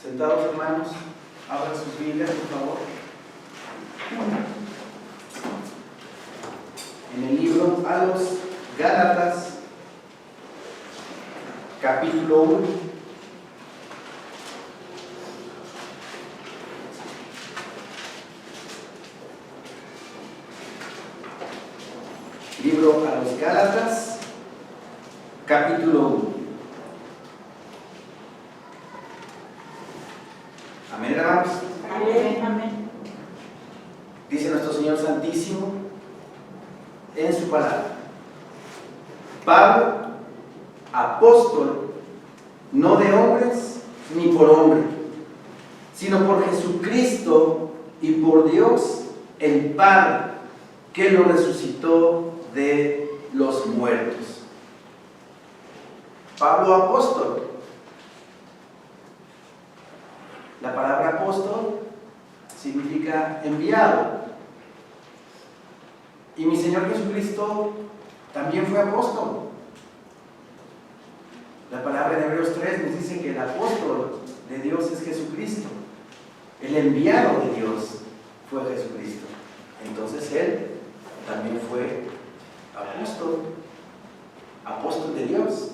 Sentados, hermanos, abran sus Biblias, por favor. En el libro a los Gálatas, capítulo 1. Libro a los Gálatas, capítulo 1. Amén, hermanos. Amén, amén. Dice nuestro Señor Santísimo en su palabra: Pablo, apóstol, no de hombres ni por hombre, sino por Jesucristo y por Dios el Padre, que lo resucitó de los muertos. Pablo, apóstol. La palabra apóstol significa enviado. Y mi Señor Jesucristo también fue apóstol. La palabra en Hebreos 3 nos dice que el apóstol de Dios es Jesucristo. El enviado de Dios fue Jesucristo. Entonces Él también fue apóstol, apóstol de Dios.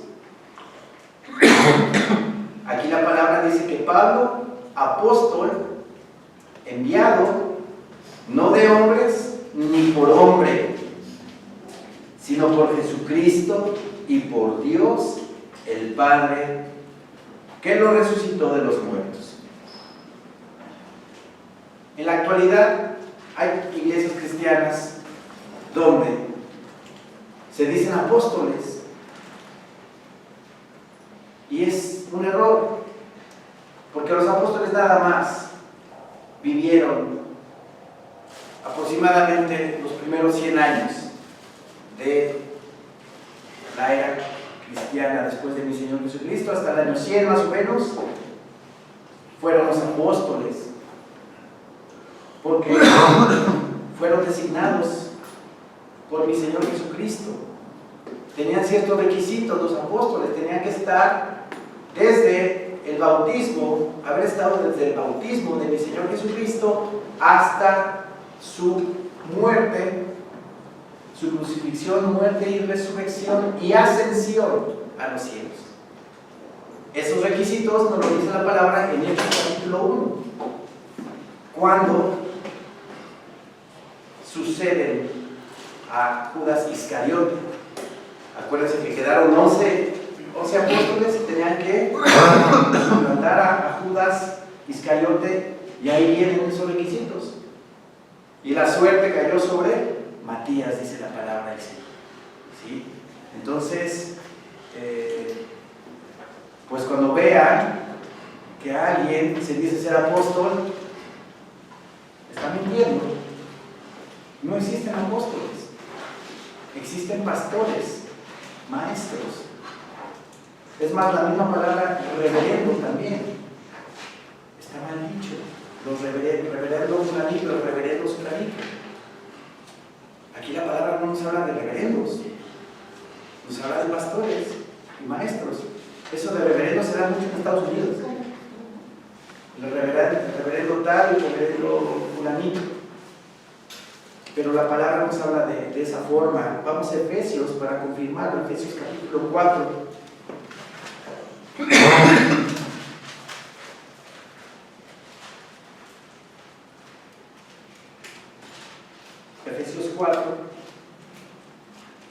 Aquí la palabra dice que Pablo, apóstol, enviado, no de hombres ni por hombre, sino por Jesucristo y por Dios el Padre, que lo resucitó de los muertos. En la actualidad hay iglesias cristianas donde se dicen apóstoles, y es un error, porque los apóstoles nada más vivieron aproximadamente los primeros 100 años de la era cristiana después de mi Señor Jesucristo, hasta el año 100 más o menos, fueron los apóstoles, porque fueron designados por mi Señor Jesucristo. Tenían ciertos requisitos los apóstoles, tenían que estar desde el bautismo, haber estado desde el bautismo de mi Señor Jesucristo hasta su muerte, su crucifixión, muerte y resurrección y ascensión a los cielos. Esos requisitos nos lo dice la palabra en Hechos capítulo 1, cuando suceden a Judas Iscariote. Acuérdense que quedaron 11 apóstoles y tenían que mandar a Judas Iscariote, y ahí vienen esos requisitos. Y la suerte cayó sobre Matías, dice la palabra del Señor. ¿Sí? Entonces, pues cuando vean que alguien se dice ser apóstol, está mintiendo. No existen apóstoles, existen pastores, maestros. Es más, la misma palabra reverendo también está mal dicho. Los reverendos fulanito, los reverendos fulanito. Aquí la palabra no nos habla de reverendos, nos habla de pastores y maestros. Eso de reverendo se da mucho en Estados Unidos. El reverendo tal y el reverendo fulanito. Pero la palabra nos habla de esa forma. Vamos a Efesios para confirmarlo. Efesios capítulo 4. Efesios 4,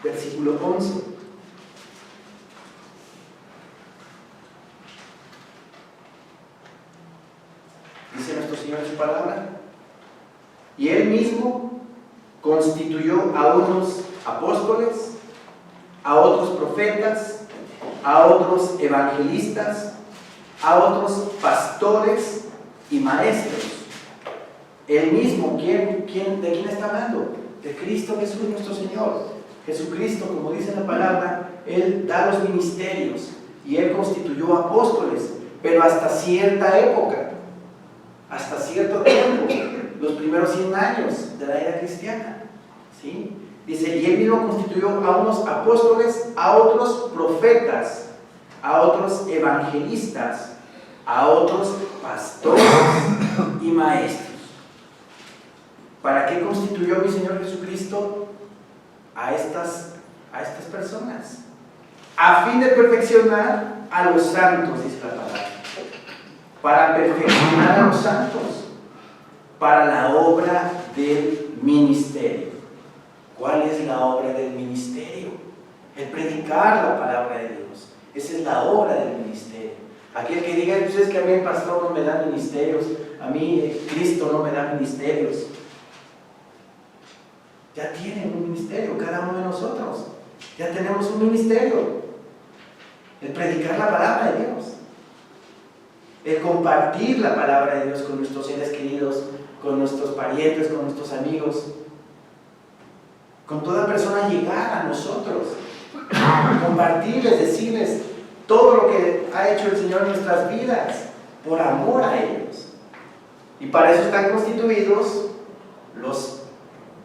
versículo 11. Dice nuestro Señor en su palabra: y Él mismo constituyó a unos apóstoles, a otros profetas, a otros evangelistas, a otros pastores y maestros. Él mismo, ¿de quién está hablando? De Cristo Jesús nuestro Señor. Jesucristo, como dice la palabra, Él da los ministerios y Él constituyó apóstoles, pero hasta cierta época, hasta cierto tiempo, los primeros 100 años de la era cristiana. ¿Sí? Dice, y Él mismo constituyó a unos apóstoles, a otros profetas, a otros evangelistas, a otros pastores y maestros. ¿Para qué constituyó mi Señor Jesucristo a estas personas? A fin de perfeccionar a los santos, dice la palabra. Para perfeccionar a los santos, para la obra del ministerio. ¿Cuál es la obra del ministerio? El predicar la palabra de Dios. Esa es la obra del ministerio. Aquel que diga, pues es que a mí el pastor no me da ministerios, a mí Cristo no me da ministerios. Ya tienen un ministerio, cada uno de nosotros. Ya tenemos un ministerio. El predicar la palabra de Dios. El compartir la palabra de Dios con nuestros seres queridos, con nuestros parientes, con nuestros amigos. Con toda persona llegar a nosotros. Compartirles, decirles todo lo que ha hecho el Señor en nuestras vidas, por amor a ellos. Y para eso están constituidos los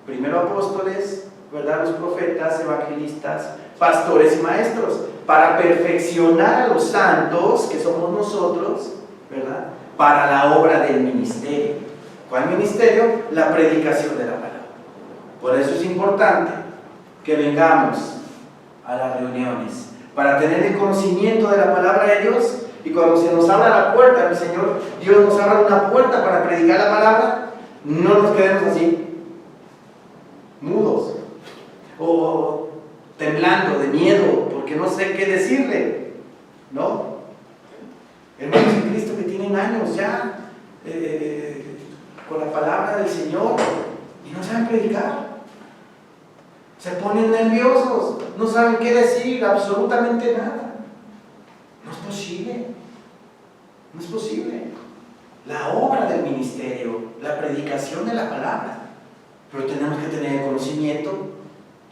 primeros apóstoles, ¿verdad? Los profetas, evangelistas, pastores y maestros, para perfeccionar a los santos, que somos nosotros, ¿verdad? Para la obra del ministerio. ¿Cuál ministerio? La predicación de la palabra. Por eso es importante que vengamos a las reuniones, para tener el conocimiento de la palabra de Dios, y cuando se nos abra la puerta, el Señor, Dios nos abra una puerta para predicar la palabra, no nos quedemos así, mudos, o temblando de miedo, porque no sé qué decirle, ¿no? Hermanos en Cristo que tienen años ya con la palabra del Señor y no saben predicar. Se ponen nerviosos, no saben qué decir, absolutamente nada. No es posible. No es posible. La obra del ministerio, la predicación de la palabra. Pero tenemos que tener conocimiento,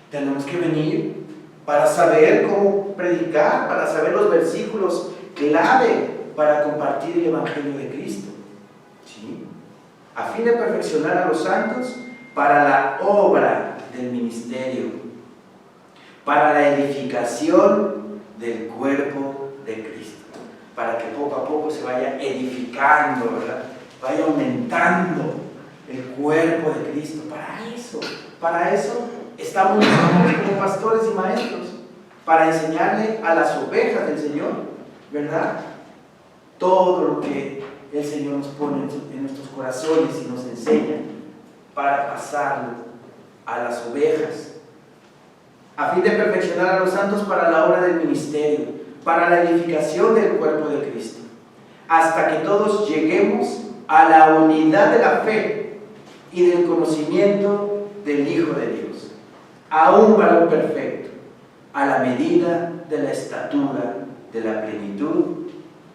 tenemos que venir para saber cómo predicar, para saber los versículos clave para compartir el Evangelio de Cristo. ¿Sí? A fin de perfeccionar a los santos para la obra del ministerio, para la edificación del cuerpo de Cristo, para que poco a poco se vaya edificando, ¿verdad? Vaya aumentando el cuerpo de Cristo. Para eso estamos nosotros como pastores y maestros, para enseñarle a las ovejas del Señor, ¿verdad? Todo lo que el Señor nos pone en nuestros corazones y nos enseña, para pasarlo a las ovejas, a fin de perfeccionar a los santos para la obra del ministerio, para la edificación del cuerpo de Cristo, hasta que todos lleguemos a la unidad de la fe y del conocimiento del Hijo de Dios, a un varón perfecto, a la medida de la estatura de la plenitud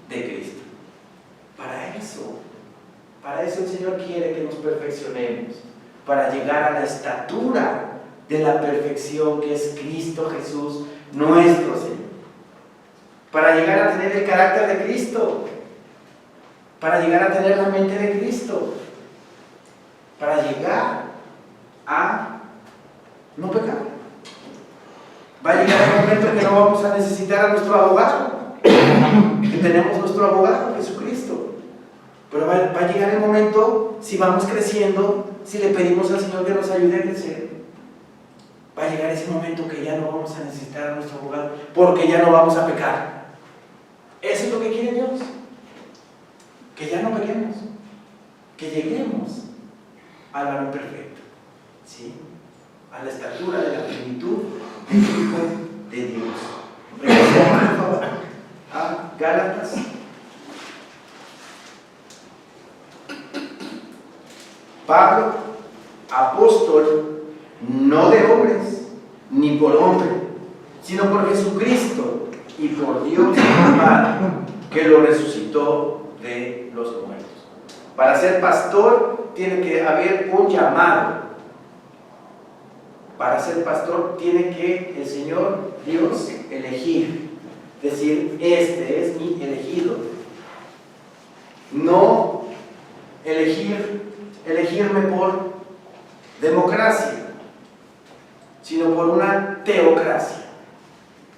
de Cristo. Para eso el Señor quiere que nos perfeccionemos, para llegar a la estatura de la perfección que es Cristo Jesús, nuestro Señor. Para llegar a tener el carácter de Cristo, para llegar a tener la mente de Cristo, para llegar a no pecar. Va a llegar el momento en que no vamos a necesitar a nuestro abogado, que tenemos nuestro abogado, Jesucristo. Pero va a llegar el momento, si vamos creciendo, si le pedimos al Señor que nos ayude a crecer, va a llegar ese momento que ya no vamos a necesitar a nuestro abogado, porque ya no vamos a pecar. Eso es lo que quiere Dios, que ya no pequemos, que lleguemos al varón perfecto, ¿sí? A la estatura de la plenitud del Hijo de Dios. Regresemos, por favor, a Gálatas. Pablo, apóstol, no de hombres, ni por hombre, sino por Jesucristo y por Dios Padre, que lo resucitó de los muertos. Para ser pastor tiene que haber un llamado. Para ser pastor tiene que el Señor Dios elegir, decir, este es mi elegido. No elegirme por democracia, sino por una teocracia,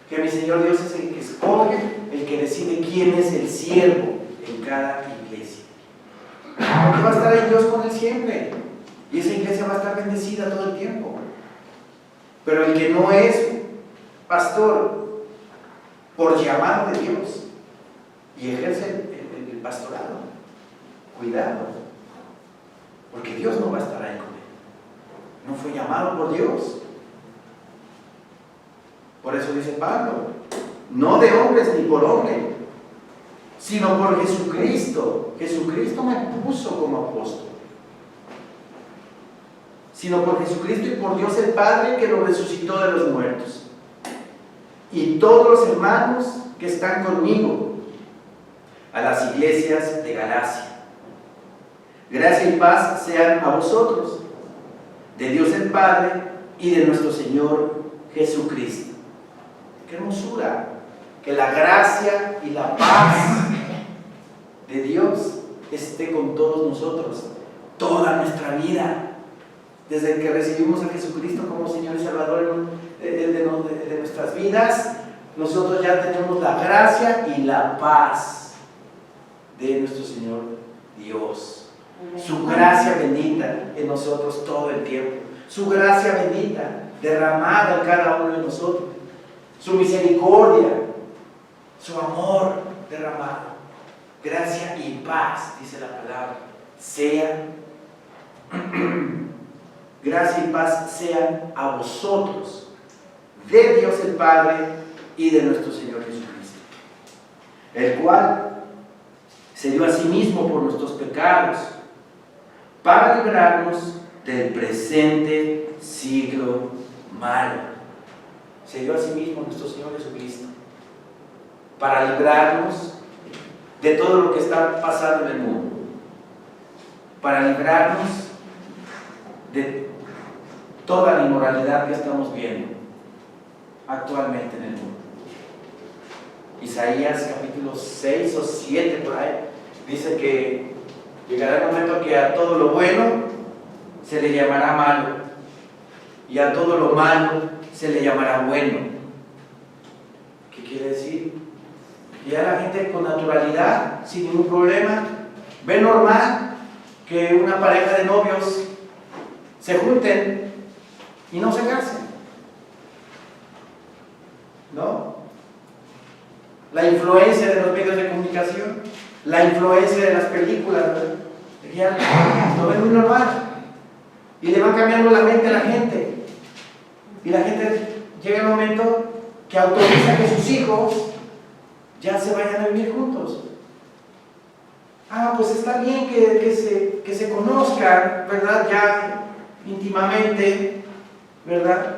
que mi Señor Dios es el que escoge, el que decide quién es el siervo en cada iglesia. va a estar ahí Dios con él siempre. Y esa iglesia va a estar bendecida todo el tiempo. Pero el que no es pastor por llamado de Dios y ejerce el pastorado, cuidado, porque Dios no va a estar ahí con él. No fue llamado por Dios. Por eso dice Pablo, no de hombres ni por hombre, sino por Jesucristo. Jesucristo me puso como apóstol. Sino por Jesucristo y por Dios el Padre que lo resucitó de los muertos. Y todos los hermanos que están conmigo, a las iglesias de Galacia. Gracia y paz sean a vosotros, de Dios el Padre y de nuestro Señor Jesucristo. ¡Qué hermosura! Que la gracia y la paz de Dios esté con todos nosotros, toda nuestra vida. Desde que recibimos a Jesucristo como Señor y Salvador de nuestras vidas, nosotros ya tenemos la gracia y la paz de nuestro Señor Dios. Su gracia bendita en nosotros todo el tiempo. Su gracia bendita derramada en cada uno de nosotros. Su misericordia, su amor derramado. Gracia y paz, dice la palabra, sean gracia y paz sean a vosotros, de Dios el Padre y de nuestro Señor Jesucristo, el cual se dio a sí mismo por nuestros pecados, para librarnos del presente siglo malo. Se dio a sí mismo nuestro Señor Jesucristo, para librarnos de todo lo que está pasando en el mundo, para librarnos de toda la inmoralidad que estamos viendo actualmente en el mundo. Isaías capítulo 6 o 7 por ahí dice que llegará el momento que a todo lo bueno se le llamará malo y a todo lo malo se le llamará bueno. ¿Qué quiere decir? Que ya la gente con naturalidad, sin ningún problema, ve normal que una pareja de novios se junten y no se casen, ¿no? La influencia de los medios de comunicación, la influencia de las películas, ¿verdad? Ya lo ven muy normal y le van cambiando la mente a la gente, y la gente llega el momento que autoriza que sus hijos ya se vayan a vivir juntos. Pues está bien que se conozcan, ¿verdad? Ya íntimamente, ¿verdad?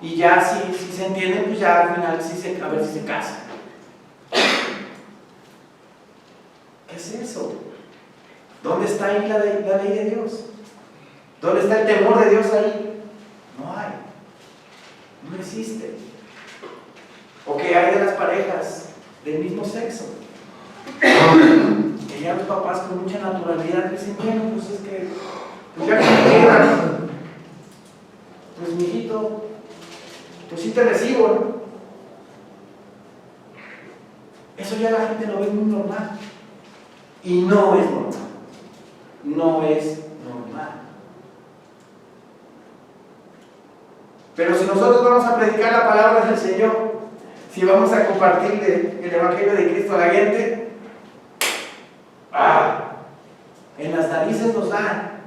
Y ya si se entienden, pues ya al final a ver si se casan. ¿Qué es eso? ¿Dónde está ahí la ley de Dios? ¿Dónde está el temor de Dios ahí? No hay, no existe. ¿O qué hay de las parejas del mismo sexo? Que ya los papás con mucha naturalidad dicen, bueno, pues es que pues ya que me quieran, pues mijito, pues sí te recibo, ¿no? Eso ya la gente lo ve muy normal. Y no es normal. No es normal. Pero si nosotros vamos a predicar la palabra del Señor, si vamos a compartir el Evangelio de Cristo a la gente, en las narices nos dan.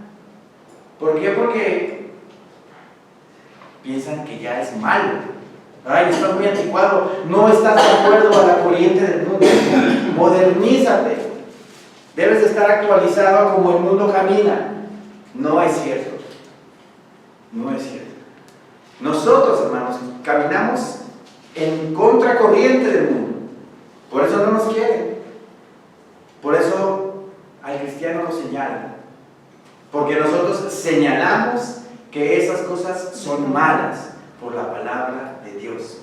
¿Por qué? Porque piensan que ya es malo. Está muy anticuado, no estás de acuerdo a la corriente del mundo. Modernízate. Debes de estar actualizado como el mundo camina. No es cierto. No es cierto. Nosotros, hermanos, caminamos en contracorriente del mundo. Por eso no nos quieren. Por eso al cristiano lo señalan. Porque nosotros señalamos que esas cosas son malas por la palabra de Dios.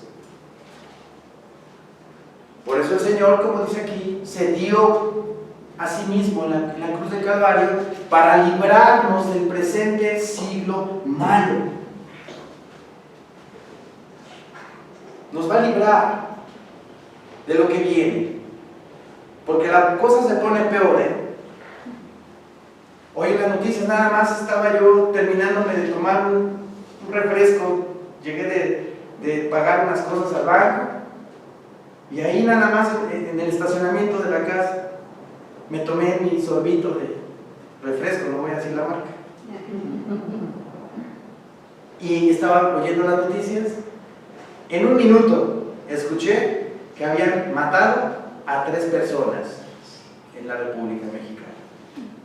Por eso el Señor, como dice aquí, se dio a sí mismo en la cruz del Calvario para librarnos del presente siglo malo. Nos va a librar de lo que viene, porque la cosa se pone peor, Hoy en las noticias nada más estaba yo terminándome de tomar un refresco, llegué de pagar unas cosas al banco, y ahí nada más en el estacionamiento de la casa me tomé mi sorbito de refresco, no voy a decir la marca. Y estaba oyendo las noticias. En un minuto escuché que habían matado a 3 personas en la República Mexicana.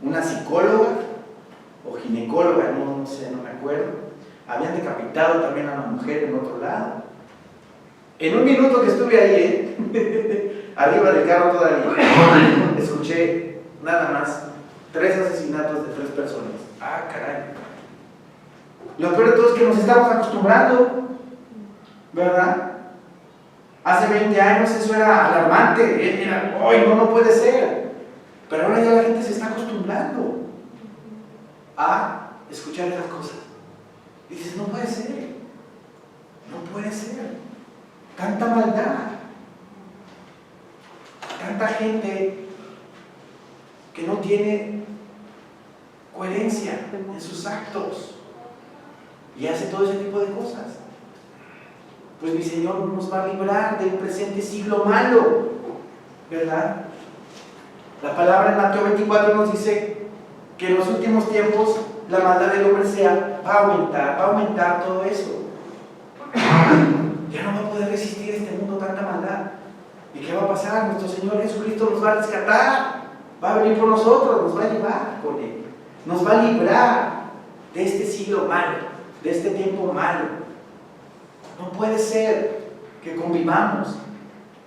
Una psicóloga o ginecóloga, no sé, no me acuerdo. Habían decapitado también a una mujer en otro lado. En un minuto que estuve ahí, arriba del carro todavía, escuché nada más 3 asesinatos de 3 personas. Ah, caray. Lo peor de todo es que nos estamos acostumbrando, ¿verdad? Hace 20 años eso era alarmante, era, ¡ay, no puede ser! Pero ahora ya la gente se está acostumbrando a escuchar esas cosas. Y dices, no puede ser, no puede ser. Tanta maldad, tanta gente que no tiene coherencia en sus actos y hace todo ese tipo de cosas. Pues mi Señor nos va a librar del presente siglo malo, ¿verdad? La palabra en Mateo 24 nos dice que en los últimos tiempos la maldad del hombre va a aumentar todo eso. Ya no va a poder resistir este mundo tanta maldad. ¿Y qué va a pasar? Nuestro Señor Jesucristo nos va a rescatar, va a venir por nosotros, nos va a llevar con Él, nos va a librar de este siglo malo, de este tiempo malo. No puede ser que convivamos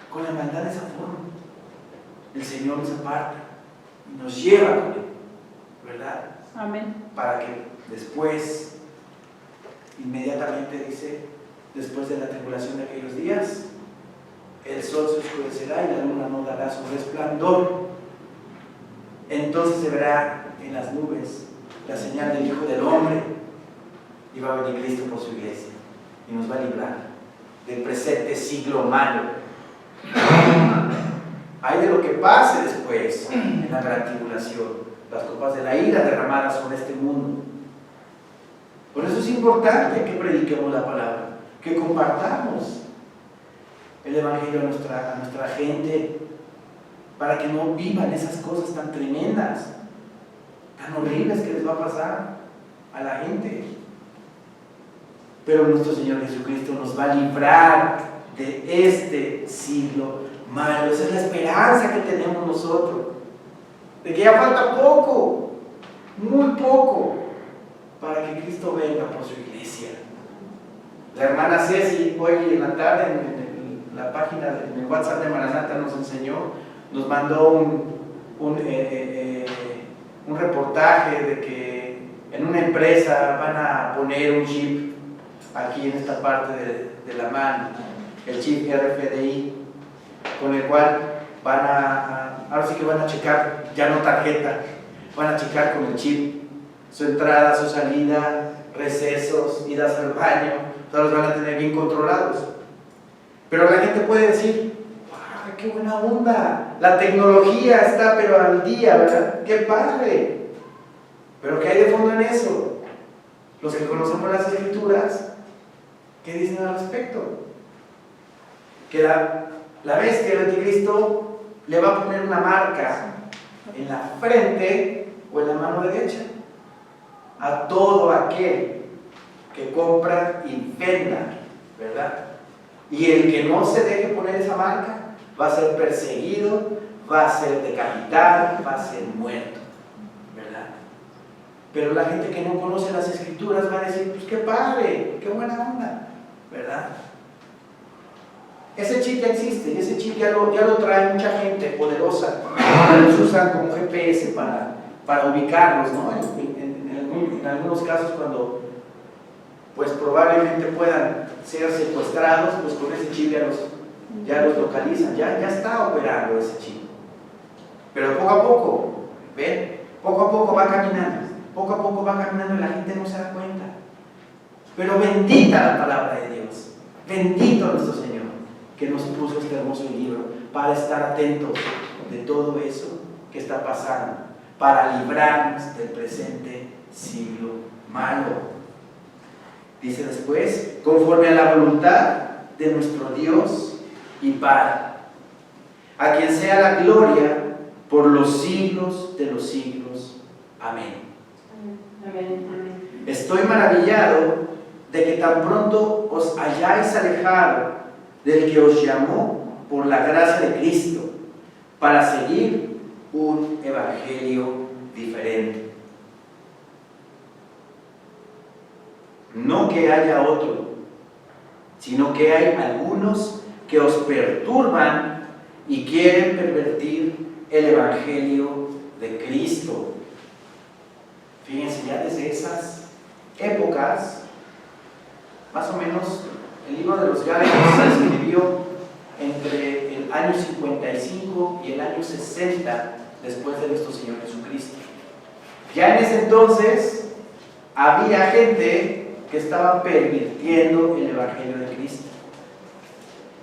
con la maldad de esa forma. El Señor nos aparta y nos lleva con Él, ¿verdad? Amén. Para que después, inmediatamente dice, después de la tribulación de aquellos días, el sol se oscurecerá y la luna no dará su resplandor. Entonces se verá en las nubes la señal del Hijo del Hombre y va a venir Cristo por su iglesia y nos va a librar del presente siglo malo. Hay de lo que pase después en la gran tribulación, las copas de la ira derramadas sobre este mundo. Por eso es importante que prediquemos la palabra, que compartamos el Evangelio a nuestra gente, para que no vivan esas cosas tan tremendas, tan horribles que les va a pasar a la gente. Pero nuestro Señor Jesucristo nos va a librar de este siglo malo. Esa es la esperanza que tenemos nosotros, de que ya falta poco, muy poco, para que Cristo venga por su iglesia. La hermana Ceci hoy en la tarde en la página, en el WhatsApp de Maranata nos enseñó, nos mandó un reportaje de que en una empresa van a poner un chip aquí en esta parte de la mano, el chip RFID, con el cual ahora sí que van a checar, ya no tarjeta, van a checar con el chip su entrada, su salida, recesos, idas al baño, todos los van a tener bien controlados. Pero la gente puede decir, ¡ay, qué buena onda! La tecnología está pero al día, ¿verdad? ¡Qué padre! Pero ¿qué hay de fondo en eso? Los que conocemos las Escrituras, ¿qué dicen al respecto? Que la bestia del anticristo le va a poner una marca en la frente o en la mano derecha a todo aquel que compra y venda, ¿verdad? Y el que no se deje poner esa marca va a ser perseguido, va a ser decapitado, va a ser muerto, ¿verdad? Pero la gente que no conoce las Escrituras va a decir, pues qué padre, qué buena onda, ¿verdad? Ese chip ya existe y ese chip ya lo trae mucha gente poderosa, los usan como GPS para ubicarlos, ¿no? En algunos casos cuando pues probablemente puedan ser secuestrados, pues con ese chip ya los localizan, ya está operando ese chip. Pero poco a poco, ¿ven? Poco a poco va caminando y la gente no se da cuenta. Pero bendita la palabra de Dios, bendito nuestro Señor, que nos puso este hermoso libro para estar atentos de todo eso que está pasando, para librarnos del presente siglo malo. Dice después, conforme a la voluntad de nuestro Dios y Padre, a quien sea la gloria por los siglos de los siglos. Amén. Amén. Amén. Estoy maravillado de que tan pronto os hayáis alejado del que os llamó por la gracia de Cristo para seguir un evangelio diferente. No que haya otro, sino que hay algunos que os perturban y quieren pervertir el evangelio de Cristo. Fíjense, ya desde esas épocas, más o menos, el libro de los Gálatas se escribió entre el año 55 y el año 60 después de nuestro Señor Jesucristo. Ya en ese entonces había gente que estaba pervirtiendo el evangelio de Cristo.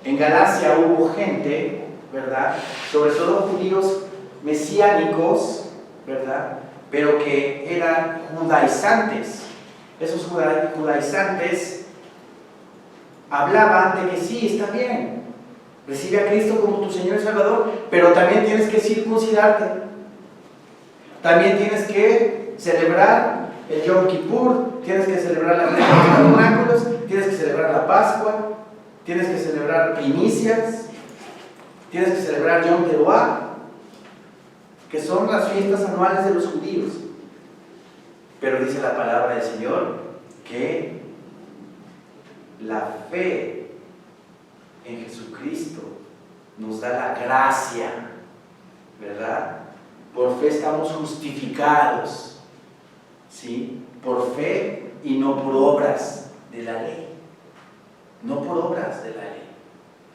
En Galacia hubo gente, ¿verdad?, sobre todo judíos mesiánicos, ¿verdad?, pero que eran judaizantes. Esos judaizantes hablaban de que sí, está bien, recibe a Cristo como tu Señor y Salvador, pero también tienes que circuncidarte, también tienes que celebrar el Yom Kippur, tienes que celebrar la fiesta de los tabernáculos, tienes que celebrar la Pascua, tienes que celebrar primicias, tienes que celebrar Yom Teruah, que son las fiestas anuales de los judíos. Pero dice la palabra del Señor que la fe en Jesucristo nos da la gracia, ¿verdad? Por fe estamos justificados, ¿sí? Por fe y no por obras de la ley. No por obras de la ley.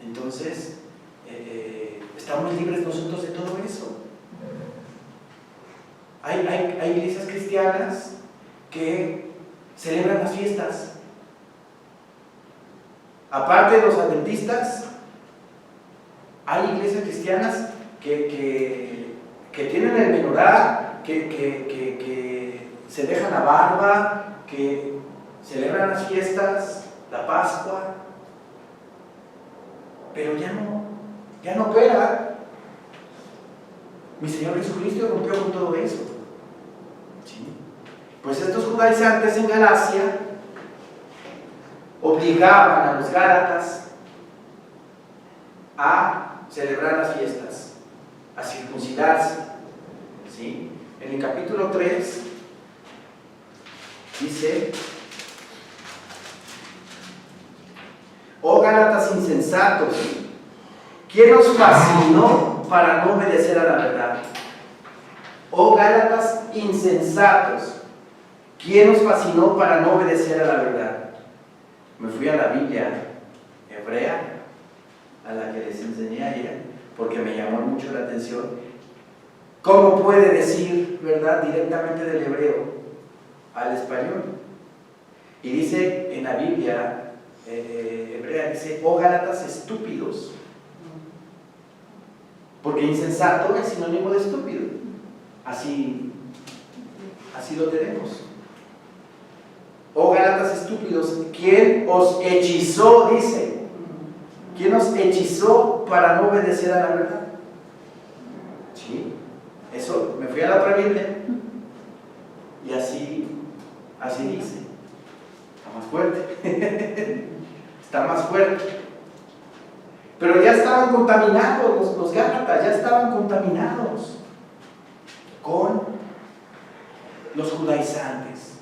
Entonces, estamos libres nosotros de todo eso. Hay iglesias cristianas que celebran las fiestas. Aparte de los adventistas, hay iglesias cristianas que tienen el menorá, que se dejan la barba, que celebran las fiestas, la Pascua, pero ya no opera. Mi Señor Jesucristo rompió con todo eso. ¿Sí? Pues estos judaizantes en Galacia obligaban a los gálatas a celebrar las fiestas, a circuncidarse. ¿Sí? En el capítulo 3 dice: oh Gálatas insensatos, ¿quién os fascinó para no obedecer a la verdad? Oh Gálatas insensatos, ¿quién os fascinó para no obedecer a la verdad? Me fui a la Biblia hebrea, a la que les enseñé ayer, porque me llamó mucho la atención. ¿Cómo puede decir, verdad, directamente del hebreo al español? Y dice en la Biblia hebrea, dice: oh Gálatas estúpidos. Porque insensato es sinónimo de estúpido. Así lo tenemos. Oh Gálatas estúpidos, ¿quién os hechizó? Dice. ¿Quién os hechizó para no obedecer a la verdad? Sí, eso, me fui a la otra Biblia y así dice. Está más fuerte. Está más fuerte. Pero ya estaban contaminados los gálatas, ya estaban contaminados con los judaizantes.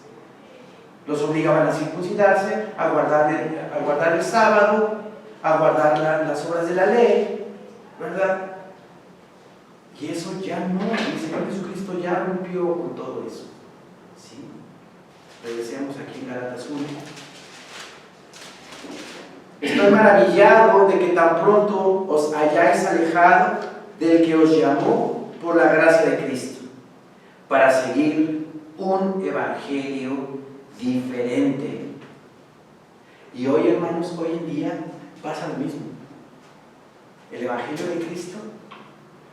Los obligaban a circuncidarse, a guardar el sábado, a guardar las obras de la ley, ¿verdad? Y eso ya no, el Señor Jesucristo ya rompió con todo eso. ¿Sí? Lo decíamos aquí en Gálatas 1. Estoy maravillado de que tan pronto os hayáis alejado del que os llamó por la gracia de Cristo, para seguir un evangelio diferente. Y hoy, hermanos, hoy en día pasa lo mismo. El evangelio de Cristo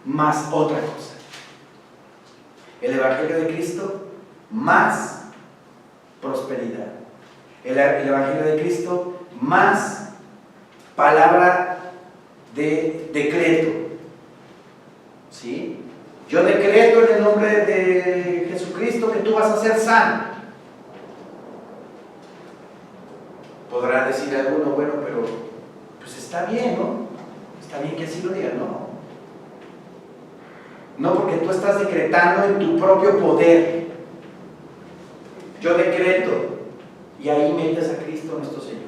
más otra cosa. el Evangelio de Cristo, más prosperidad. El Evangelio de Cristo, más palabra de decreto. ¿Sí? Yo decreto en el nombre de Jesucristo que tú vas a ser sano. Podrá decir alguno, bueno, pero pues está bien, ¿no? Está bien que así lo diga, ¿no? No, porque tú estás decretando en tu propio poder. Yo decreto, y ahí metes a Cristo nuestro Señor.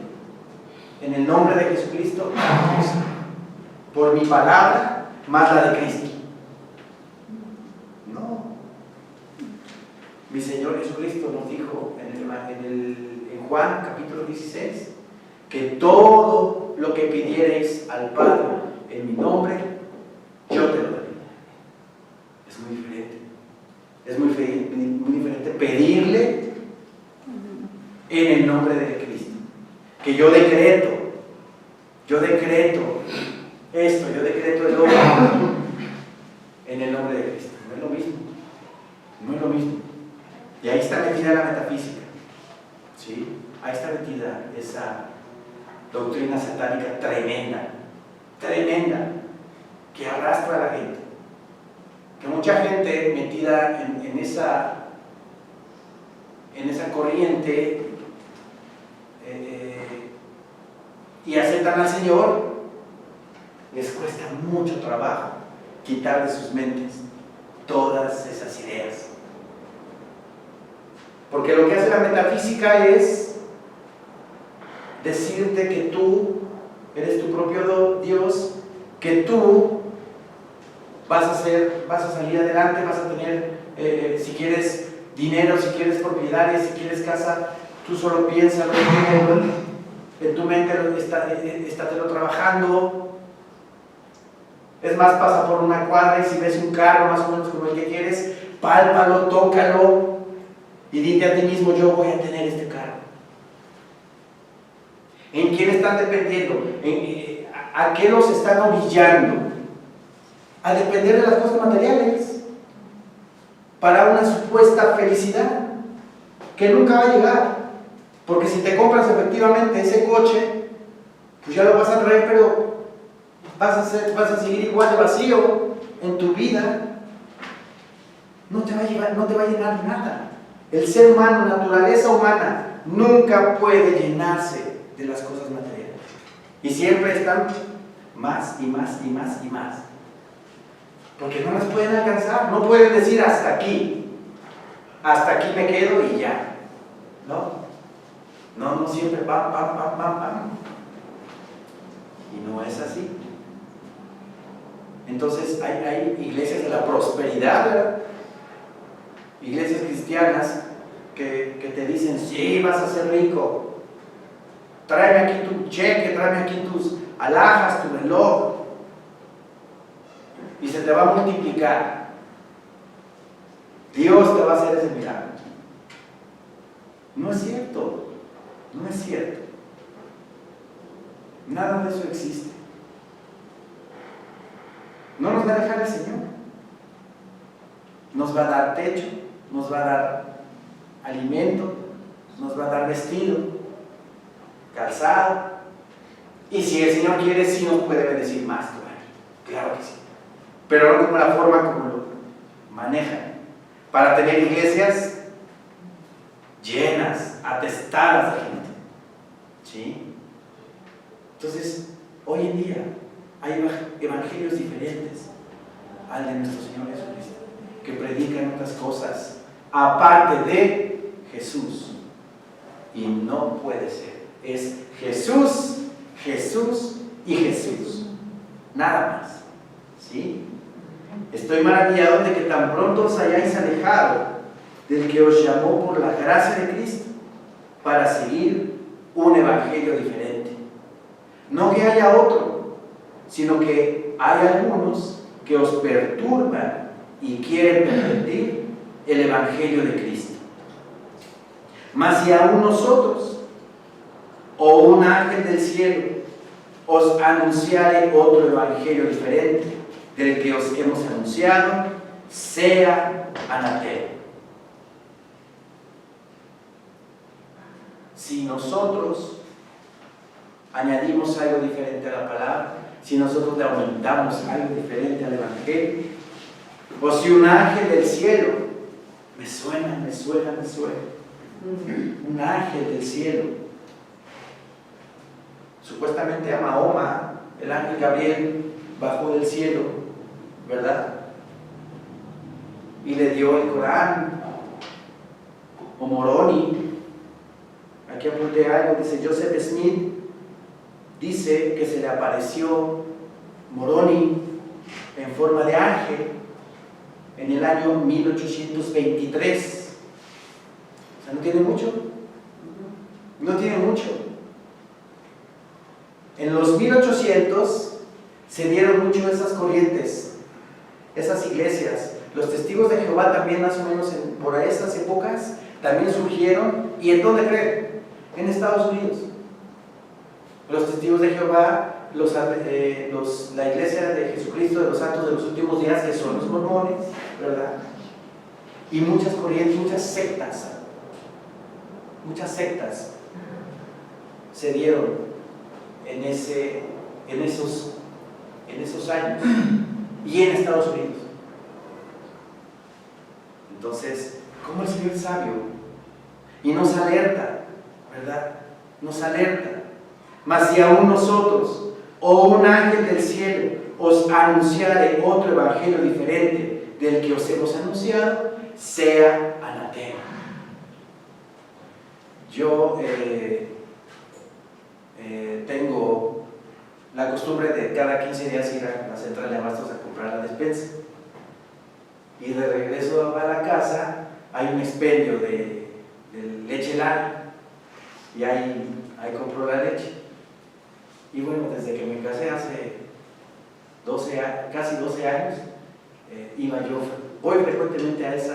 En el nombre de Jesucristo, por mi palabra, más la de Cristo. No. Mi Señor Jesucristo nos dijo en Juan capítulo 16, que todo lo que pidiereis al Padre en mi nombre, yo te lo daré. Es muy diferente. Es muy diferente pedirle en el nombre de Cristo. Que yo decreto esto, yo decreto el otro en el nombre de Cristo. No es lo mismo. No es lo mismo. Y ahí está metida la metafísica. ¿Sí? Ahí está metida esa doctrina satánica tremenda, que arrastra a la gente. Que mucha gente metida en esa corriente y aceptan al Señor, les cuesta mucho trabajo quitar de sus mentes todas esas ideas. Porque lo que hace la metafísica es decirte que tú eres tu propio Dios, que tú vas a salir adelante, vas a tener, si quieres dinero, si quieres propiedades, si quieres casa, tú solo piénsalo en tu mente, estatelo trabajando. Es más, pasa por una cuadra y si ves un carro más o menos como el que quieres, pálpalo, tócalo y dite a ti mismo, yo voy a tener este carro. ¿En quién están dependiendo? ¿A qué los están orillando? A depender de las cosas materiales para una supuesta felicidad que nunca va a llegar. Porque si te compras efectivamente ese coche, pues ya lo vas a traer, pero vas a seguir igual de vacío en tu vida. No te va a llenar de nada. El ser humano, naturaleza humana, nunca puede llenarse de las cosas materiales. Y siempre están más y más y más y más. Porque no las pueden alcanzar. No pueden decir hasta aquí me quedo y ya. No siempre pam. Y no es así. Entonces hay iglesias de la prosperidad, ¿verdad? Iglesias cristianas que te dicen, sí, vas a ser rico. Tráeme aquí tu cheque, tráeme aquí tus alhajas, tu reloj. Y se te va a multiplicar. Dios te va a hacer ese milagro. No es cierto. No es cierto. Nada de eso existe. No nos va a dejar el Señor. Nos va a dar techo, nos va a dar alimento, nos va a dar vestido, calzado. Y si el Señor quiere, sí nos puede bendecir más todavía. Claro que sí. Pero no como la forma como lo manejan. Para tener iglesias llenas, atestadas de gente. ¿Sí? Entonces, hoy en día hay evangelios diferentes al de nuestro Señor Jesucristo, que predican otras cosas aparte de Jesús. Y no puede ser. Es Jesús, Jesús y Jesús. Nada más. ¿Sí? Estoy maravillado de que tan pronto os hayáis alejado del que os llamó por la gracia de Cristo para seguir un evangelio diferente. No que haya otro, sino que hay algunos que os perturban y quieren pervertir el evangelio de Cristo. Mas si aún nosotros o un ángel del cielo os anunciare otro evangelio diferente del que os hemos anunciado, sea anatema. Si nosotros añadimos algo diferente a la palabra, si nosotros le aumentamos algo diferente al Evangelio, o si un ángel del cielo, me suena, un ángel del cielo, supuestamente a Mahoma, el ángel Gabriel bajó del cielo, ¿verdad? Y le dio el Corán, o Moroni. Aquí apunté algo, dice Joseph Smith, dice que se le apareció Moroni en forma de ángel en el año 1823. O sea, no tiene mucho. No tiene mucho. En los 1800 se dieron mucho esas corrientes, esas iglesias. Los testigos de Jehová también más o menos por esas épocas también surgieron. ¿Y en dónde creen? En Estados Unidos. Los testigos de Jehová, la iglesia de Jesucristo de los Santos de los Últimos Días, que son los mormones, ¿verdad? Y muchas corrientes, muchas sectas se dieron en esos años y en Estados Unidos. Entonces, ¿cómo el Señor es sabio? Y nos alerta, ¿verdad? Nos alerta. Mas si aún nosotros, o un ángel del cielo, os anunciare otro evangelio diferente del que os hemos anunciado, sea anatema. Yo tengo la costumbre de cada 15 días ir a la central de abastos a comprar la despensa. Y de regreso a la casa hay un expendio de leche Lala. Y ahí compro la leche. Y bueno, desde que me casé hace casi 12 años, voy frecuentemente a ese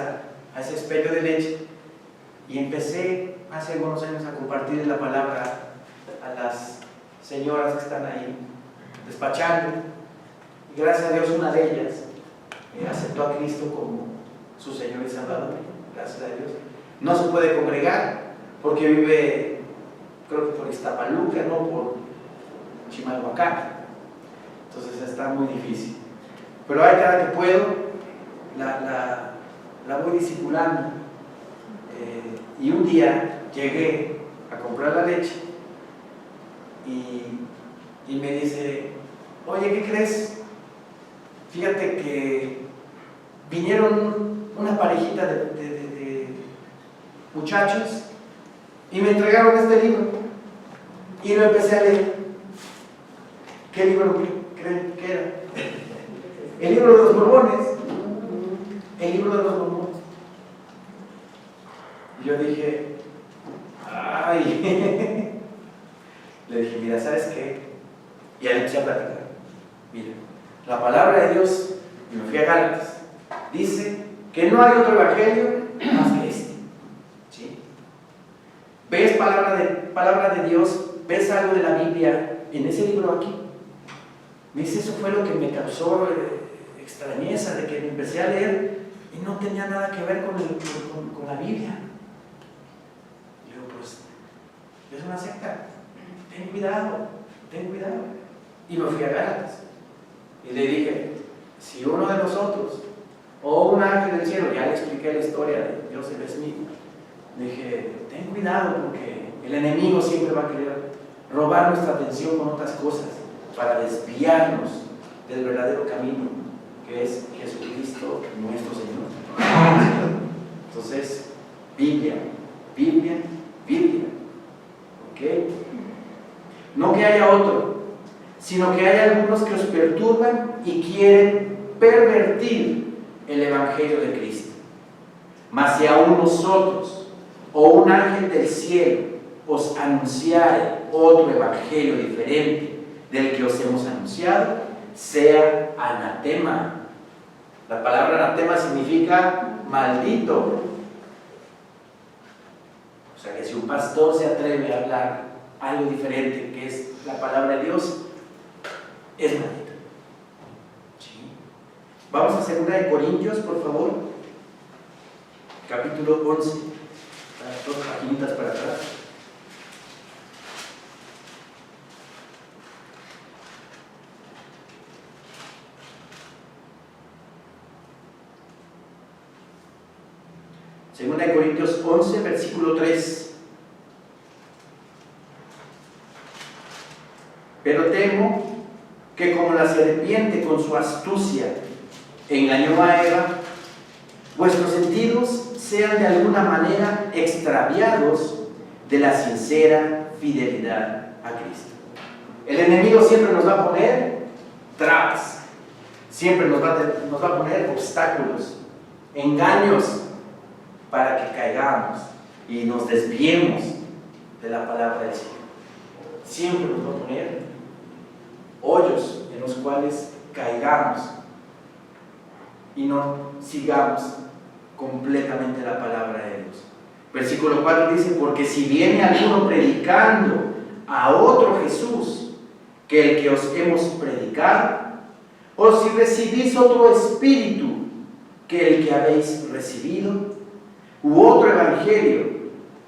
expendio de leche. Y empecé hace algunos años a compartir la palabra a las señoras que están ahí despachando. Y gracias a Dios, una de ellas aceptó a Cristo como su Señor y Salvador. Gracias a Dios. No se puede congregar porque vive, creo que por Iztapaluca, no por Chimalhuacán. Entonces está muy difícil. Pero ahí cada que puedo, la voy discipulando. Y un día llegué a comprar la leche y me dice: oye, ¿qué crees? Fíjate que vinieron una parejita de muchachos y me entregaron este libro y lo empecé a leer. ¿Qué libro creen que era? El libro de los Mormones. El libro de los Mormones. Y yo dije: ay. Le dije: mira, ¿sabes qué? Y ahí empecé a platicar. Mira, la palabra de Dios, y me fui a Gálatas, dice que no hay otro evangelio más que este. ¿Sí? ¿Ves palabra de Dios? ¿Ves algo de la Biblia en ese libro aquí? Me dice: eso fue lo que me causó extrañeza, de que me empecé a leer y no tenía nada que ver con la Biblia. Y yo, pues, es una secta. Ten cuidado. Y me fui a Gálatas. Y le dije: si uno de nosotros, o un ángel del cielo, ya le expliqué la historia de Joseph Smith, le dije: ten cuidado, porque el enemigo siempre va a querer robar nuestra atención con otras cosas para desviarnos del verdadero camino, que es Jesucristo nuestro Señor. Entonces, Biblia. ¿Ok? No que haya otro, sino que hay algunos que os perturban y quieren pervertir el evangelio de Cristo. Mas si aún nosotros, o un ángel del cielo, os anunciare otro evangelio diferente del que os hemos anunciado, sea anatema. La palabra anatema significa maldito. O sea que si un pastor se atreve a hablar algo diferente, que es la palabra de Dios, es maldito. ¿Sí? Vamos a 2 Corintios, por favor. capítulo 11, dos paginitas para atrás. Segunda de Corintios 11, versículo 3. Pero temo que como la serpiente con su astucia engañó a Eva, vuestros sentidos sean de alguna manera extraviados de la sincera fidelidad a Cristo. El enemigo siempre nos va a poner trabas, siempre nos va a poner obstáculos, engaños, para que caigamos y nos desviemos de la palabra del Señor. Siempre nos va a poner hoyos en los cuales caigamos y no sigamos completamente la palabra de Dios. Versículo 4 dice: porque si viene alguno predicando a otro Jesús que el que os hemos predicado, o si recibís otro espíritu que el que habéis recibido, u otro evangelio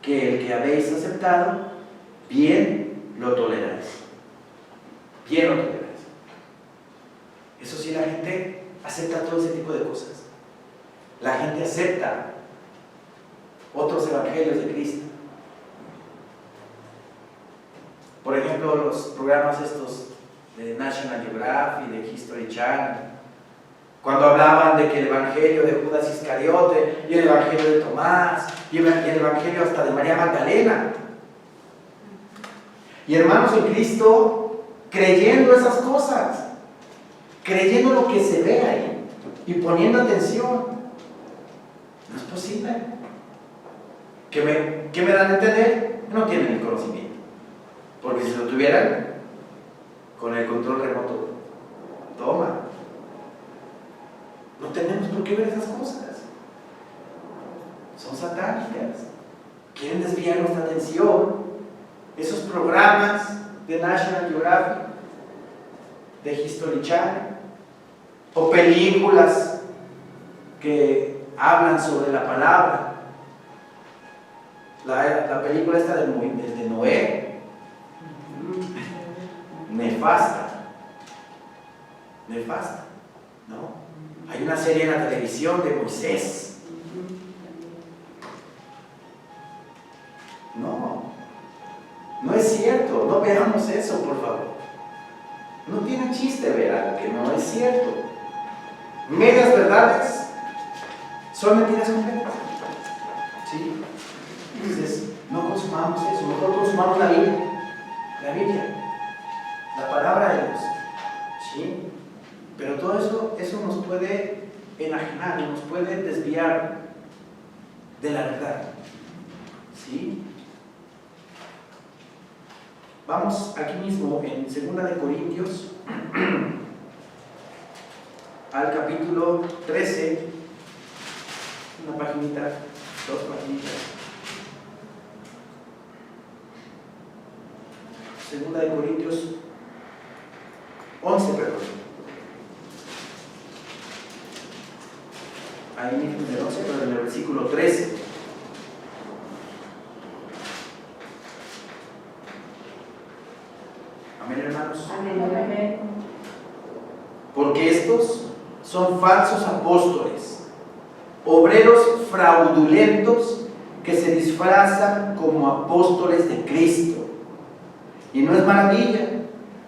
que el que habéis aceptado, bien lo toleráis. Bien lo toleráis. Eso sí, la gente acepta todo ese tipo de cosas. La gente acepta otros evangelios de Cristo. Por ejemplo, los programas estos de National Geographic, de History Channel, cuando hablaban de que el evangelio de Judas Iscariote, y el evangelio de Tomás, y el evangelio hasta de María Magdalena. Y hermanos en Cristo, creyendo esas cosas, creyendo lo que se ve ahí, y poniendo atención. No es posible. ¿Qué me dan a entender? No tienen el conocimiento. Porque si lo tuvieran, con el control remoto, toma. No tenemos por qué ver esas cosas. Son satánicas. Quieren desviar nuestra atención. Esos programas de National Geographic, de History Channel, o películas que hablan sobre la palabra. La película esta de Noé, nefasta, ¿no? Hay una serie en la televisión de Moisés. No es cierto, no veamos eso, por favor. No tiene chiste ver algo que no es cierto. Medias verdades son mentiras completas. ¿Sí? Entonces, no consumamos eso, mejor consumamos la Biblia, la palabra de Dios. ¿Sí? Pero todo eso nos puede enajenar, nos puede desviar de la verdad. ¿Sí? Vamos aquí mismo en 2 de Corintios al capítulo 13, una paginita, dos paginitas. 2 de Corintios 11, perdón. Ahí mismo en el 11, pero en el versículo 13. Amén, hermanos. Amén. Porque estos son falsos apóstoles, obreros fraudulentos que se disfrazan como apóstoles de Cristo. Y no es maravilla,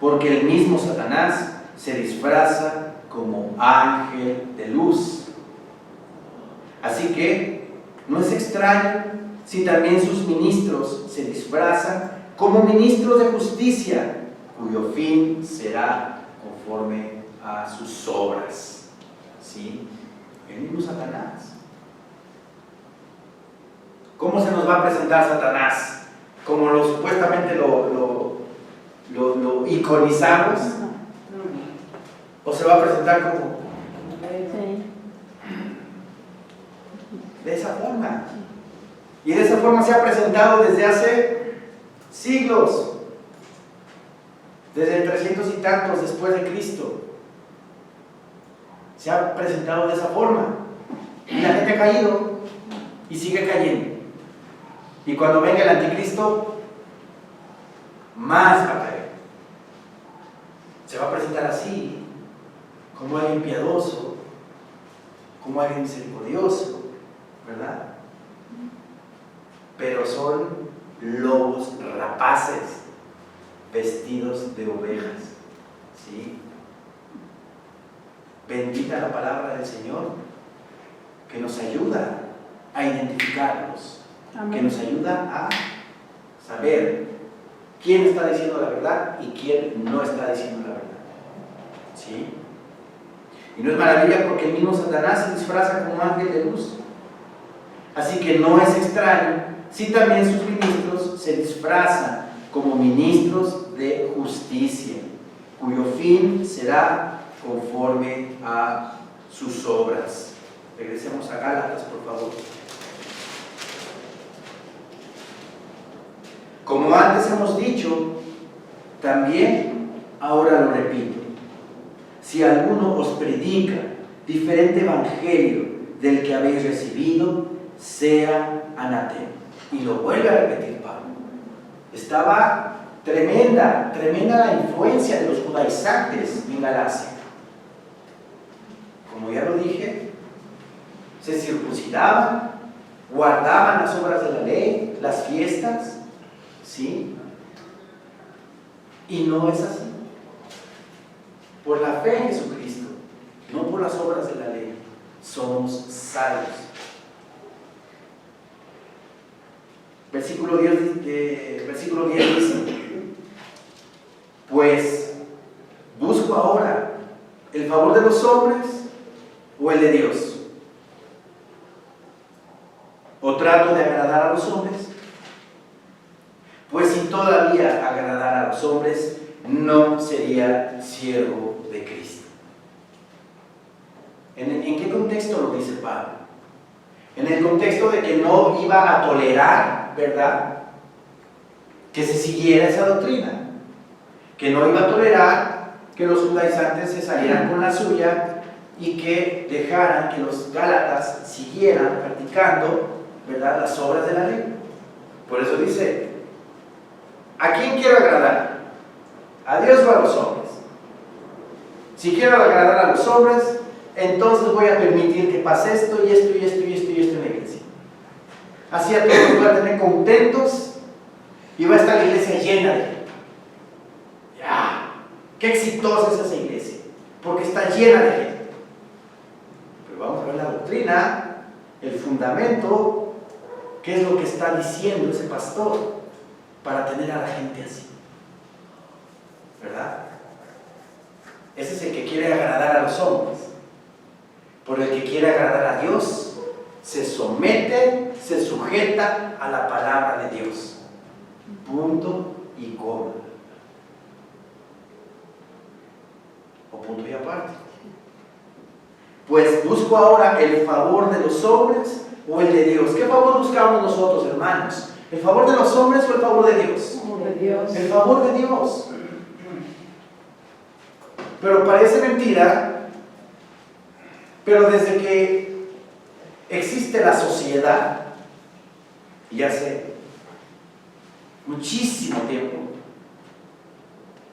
porque el mismo Satanás se disfraza como ángel de luz. Así que no es extraño si también sus ministros se disfrazan como ministros de justicia, cuyo fin será conforme a sus obras. ¿Sí? El mismo Satanás. ¿Cómo se nos va a presentar Satanás? Como supuestamente lo iconizamos. ¿O se va a presentar como? De esa forma. Y de esa forma se ha presentado desde hace siglos. Desde el 300 y tantos después de Cristo. Se ha presentado de esa forma. Y la gente ha caído. y sigue cayendo. Y cuando venga el anticristo, más va a caer. Se va a presentar así, como alguien piadoso, como alguien misericordioso, ¿verdad? Pero son lobos rapaces vestidos de ovejas, ¿sí? Bendita la palabra del Señor, que nos ayuda a identificarlos, que nos ayuda a saber quién está diciendo la verdad y quién no está diciendo la verdad, ¿sí? Y no es maravilla porque el mismo Satanás se disfraza como ángel de luz. Así que no es extraño si también sus ministros se disfrazan como ministros de justicia, cuyo fin será conforme a sus obras. Regresemos a Gálatas, por favor. Como antes hemos dicho, también ahora lo repito. Si alguno os predica diferente evangelio del que habéis recibido, sea anatema. Y lo vuelve a repetir Pablo. Estaba tremenda la influencia de los judaizantes en Galacia. Como ya lo dije, se circuncidaban, guardaban las obras de la ley, las fiestas, ¿sí? Y no es así. Por la fe en Jesucristo, no por las obras de la ley, somos salvos. Versículo 10 dice: pues busco ahora el favor de los hombres o el de Dios, o trato de agradar a los hombres. Pues si todavía agradara a los hombres, no sería siervo de Cristo. ¿En qué contexto lo dice Pablo? En el contexto de que no iba a tolerar, ¿verdad?, que se siguiera esa doctrina, que no iba a tolerar que los judaizantes se salieran con la suya y que dejaran que los gálatas siguieran practicando, ¿verdad?, las obras de la ley. Por eso dice: ¿a quién quiero agradar? ¿A Dios o a los hombres? Si quiero agradar a los hombres, entonces voy a permitir que pase esto y esto y esto y esto y esto en la iglesia. Así a todos los voy a tener contentos y va a estar la iglesia llena de gente. ¡Ya! ¡Qué exitosa es esa iglesia! Porque está llena de gente. Pero vamos a ver la doctrina, el fundamento, qué es lo que está diciendo ese pastor para tener a la gente así, ¿verdad? Ese es el que quiere agradar a los hombres. Por el que quiere agradar a Dios, se somete, se sujeta a la palabra de Dios. Punto y coma. O punto y aparte. Pues busco ahora el favor de los hombres o el de Dios. ¿Qué favor buscamos nosotros, hermanos? ¿El favor de los hombres o el favor de Dios? El favor de Dios. Pero parece mentira, pero desde que existe la sociedad, y hace muchísimo tiempo,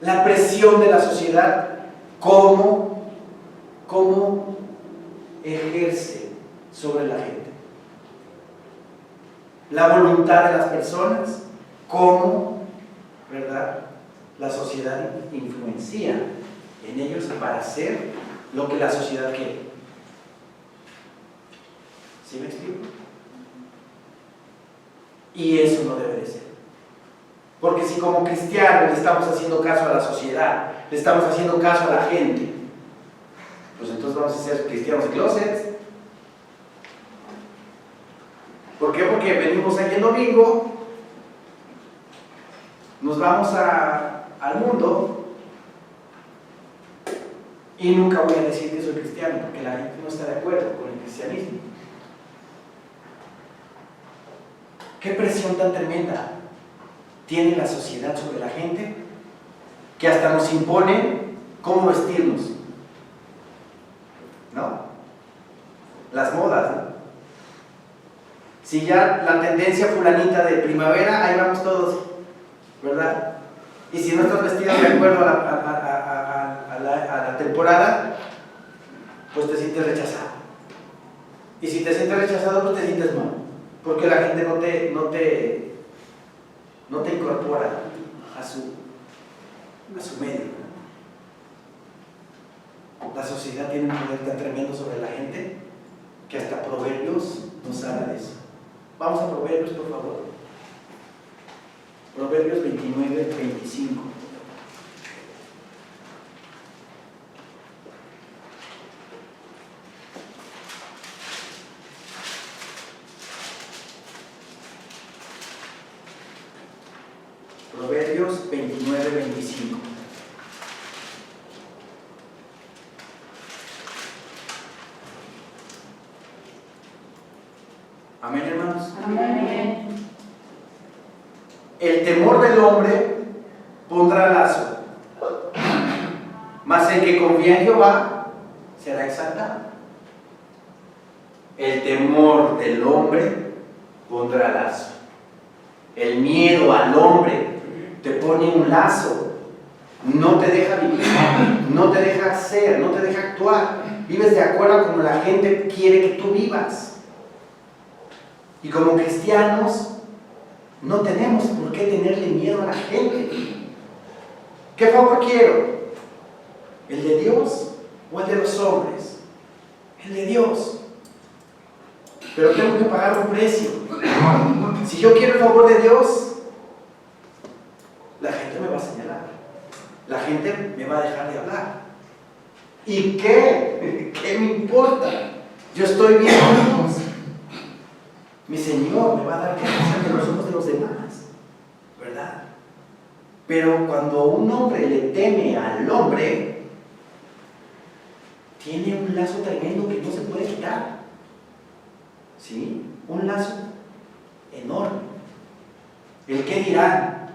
la presión de la sociedad, cómo ejerce sobre la gente. La voluntad de las personas, cómo, ¿verdad?, la sociedad influencia en ellos para hacer lo que la sociedad quiere. ¿Sí me explico? Y eso no debe de ser. Porque si como cristianos le estamos haciendo caso a la sociedad, le estamos haciendo caso a la gente, pues entonces vamos a ser cristianos de closet. ¿Por qué? Porque venimos aquí el domingo, nos vamos al mundo y nunca voy a decir que soy cristiano porque la gente no está de acuerdo con el cristianismo. ¿Qué presión tan tremenda tiene la sociedad sobre la gente que hasta nos impone cómo vestirnos? ¿No? Las modas, ¿no? Si ya la tendencia fulanita de primavera, ahí vamos todos, ¿verdad? Y si no estás vestido de acuerdo a la temporada, pues te sientes rechazado. Y si te sientes rechazado, pues te sientes mal, porque la gente no te incorpora a su medio. La sociedad tiene un poder tan tremendo sobre la gente que hasta Proverbios nos habla de eso. Vamos a Proverbios, por favor. Proverbios 29, 25. Proverbios 29, 25. Amén, hermanos. Amén. El temor del hombre pondrá lazo, mas el que confía en Jehová será exaltado. El temor del hombre pondrá lazo. El miedo al hombre te pone un lazo, no te deja vivir, no te deja ser, no te deja actuar. Vives de acuerdo a como la gente quiere que tú vivas. Y como cristianos no tenemos por qué tenerle miedo a la gente. ¿Qué favor quiero? ¿El de Dios o el de los hombres? El de Dios. Pero tengo que pagar un precio. Si yo quiero el favor de Dios, la gente me va a señalar. La gente me va a dejar de hablar. ¿Y qué? ¿Qué me importa? Yo estoy bien con Dios. Mi Señor me va a dar gracia ante los ojos de los demás, ¿verdad? Pero cuando un hombre le teme al hombre, tiene un lazo tremendo que no se puede quitar. ¿Sí? Un lazo enorme. ¿El qué dirán?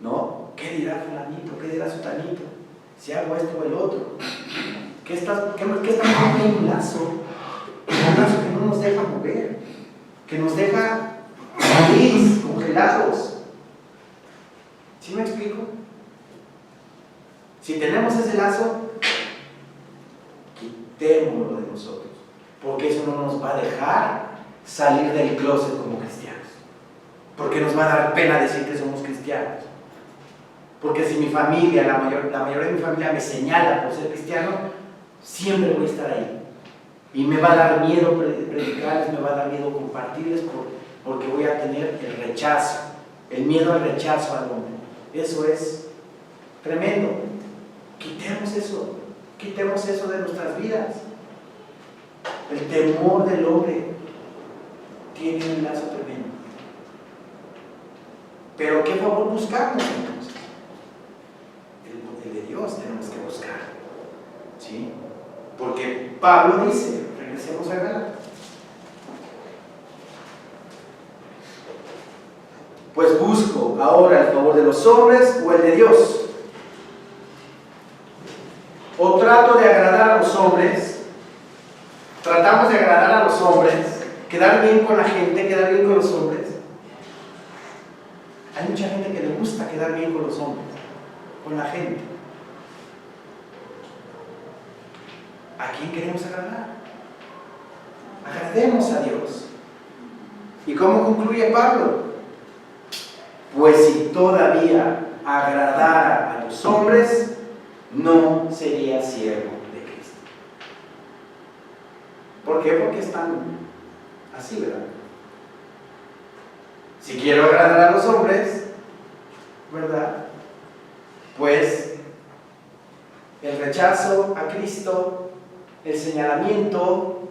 ¿No? ¿Qué dirá fulanito? ¿Qué dirá sutanito? Si hago esto o el otro. ¿Qué está poniendo un lazo? Un lazo que no nos deja mover, que nos deja ahí congelados. ¿Sí me explico? Si tenemos ese lazo, quitémoslo de nosotros, porque eso no nos va a dejar salir del closet como cristianos, porque nos va a dar pena decir que somos cristianos, porque si mi familia, la mayoría de mi familia me señala por ser cristiano, siempre voy a estar ahí. Y me va a dar miedo predicarles, me va a dar miedo compartirles porque voy a tener el rechazo, el miedo al rechazo al hombre. Eso es tremendo. Quitemos eso de nuestras vidas. El temor del hombre tiene un lazo tremendo. Pero ¿qué favor buscamos entonces? El de Dios tenemos que buscar. ¿Sí? Porque Pablo dice, regresemos a Gálatas. Pues busco ahora el favor de los hombres o el de Dios. O trato de agradar a los hombres, tratamos de agradar a los hombres, quedar bien con la gente, quedar bien con los hombres. Hay mucha gente que le gusta quedar bien con los hombres, con la gente. ¿A quién queremos agradar? Agrademos a Dios. ¿Y cómo concluye Pablo? Pues si todavía agradara a los hombres, no sería siervo de Cristo. ¿Por qué? Porque están así, ¿verdad? Si quiero agradar a los hombres, ¿verdad? Pues el rechazo a Cristo, el señalamiento,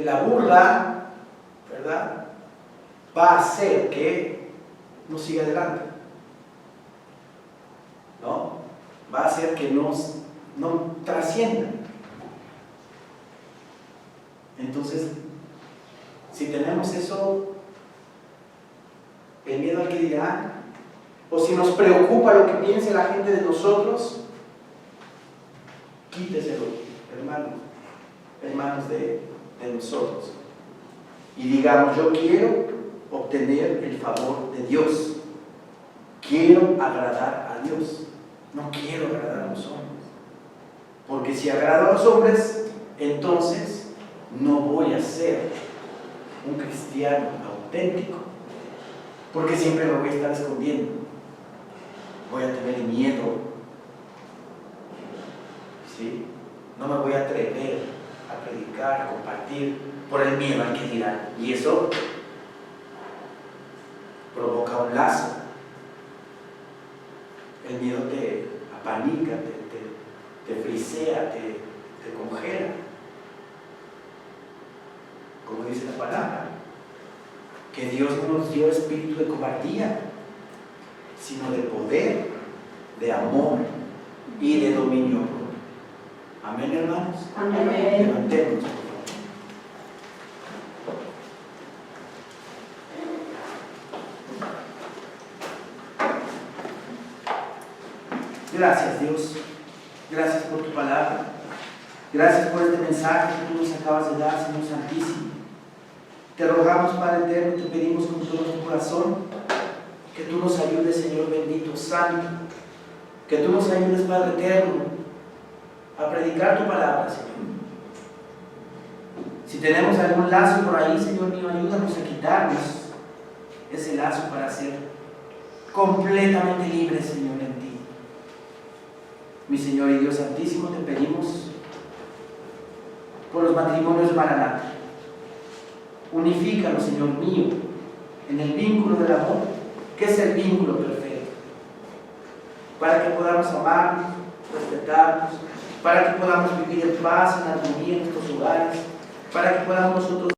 la burla, ¿verdad? Va a hacer que no siga adelante, ¿no? Va a hacer que no trascienda. Entonces, si tenemos eso, el miedo al que dirán, o si nos preocupa lo que piense la gente de nosotros, quíteselo, hermanos de nosotros. y digamos, yo quiero obtener el favor de Dios, quiero agradar a Dios, no quiero agradar a los hombres, porque si agrado a los hombres, entonces no voy a ser un cristiano auténtico, porque siempre lo voy a estar escondiendo, voy a tener miedo, ¿sí? No me voy a atrever a predicar, a compartir, por el miedo al que dirán, y eso provoca un lazo. El miedo te apanica, te frisea, te congela, como dice la palabra, que Dios no nos dio espíritu de cobardía, sino de poder, de amor y de dominio propio. Amén, hermanos. Amén. Levantémonos, por favor. Gracias, Dios. Gracias por tu palabra. Gracias por este mensaje que tú nos acabas de dar, Señor Santísimo. Te rogamos, Padre eterno, te pedimos con todo nuestro corazón que tú nos ayudes, Señor bendito, santo, que tú nos ayudes, Padre eterno, a predicar tu palabra, Señor. Si tenemos algún lazo por ahí, Señor mío, ayúdanos a quitarnos ese lazo para ser completamente libres, Señor, en ti. Mi Señor y Dios Santísimo, te pedimos por los matrimonios de Maranata. Unifícalos, Señor mío, en el vínculo del amor, que es el vínculo perfecto, para que podamos amarnos, respetarnos, para que podamos vivir en paz, en armonía en nuestros hogares, para que podamos nosotros